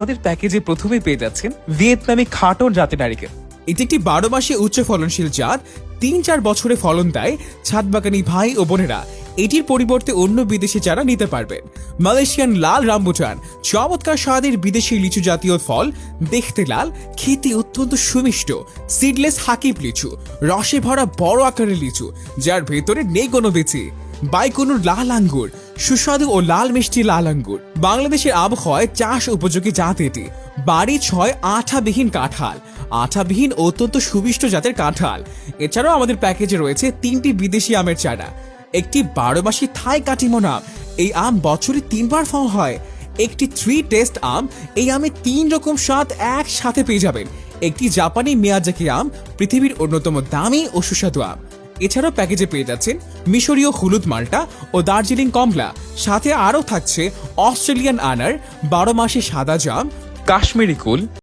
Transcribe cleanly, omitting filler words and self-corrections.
আমাদের প্যাকেজে প্রথমে পেয়ে যাচ্ছেন ভিয়েতনামি খাটন জাতের নারিকেল। এটি একটি 12 মাসে উচ্চ ফলনশীল জাত, 3-4 বছরে ফলন দেয়। ছাদ বাগানি ভাই ও বোনেরা এটির পরিবর্তে অন্য বিদেশি চারা নিতে পারবেন। মালয়েশিয়ান লাল রামবুটান চমৎকার স্বাদের বিদেশি লিচু জাতীয় ফল, দেখতে লাল, খেতে অত্যন্ত সুমিষ্ট। সিডলেস হাকিব লিচু, রসে ভরা বড় আকারের লিচু যার ভেতরে নেই কোনো বিচি। বাইকুনুর লাল আঙ্গুর, সুস্বাদু ও লাল মিষ্টি লাল আঙ্গুর, বাংলাদেশের আবহাওয়ায় চাষ উপযোগী জাত এটি। বাড়ি 6 আঠাবিহীন কাঁঠাল, আঠাবিহীন অত্যন্ত সুমিষ্ট জাতের কাঁঠাল। এছাড়াও আমাদের প্যাকেজে রয়েছে 3টি বিদেশি আমের চারা, একটি 12 মাসি থাই কাটিমন আম, এই আম বছরে 3বার ফল হয়। একটি 3 টেস্ট আম, এই আমে 3 রকম স্বাদ একসাথে পেয়ে যাবেন। একটি জাপানি মিয়াজাকি আম, পৃথিবীর অন্যতম দামি ও সুস্বাদু আম। এছাড়াও প্যাকেজে পেয়ে যাচ্ছেন মিশরীয় হলুদ মাল্টা ও দার্জিলিং কমলা, সাথে আরও থাকছে অস্ট্রেলিয়ান আনার, 12 মাসে সাদা জাম, কাশ্মীরি কুল,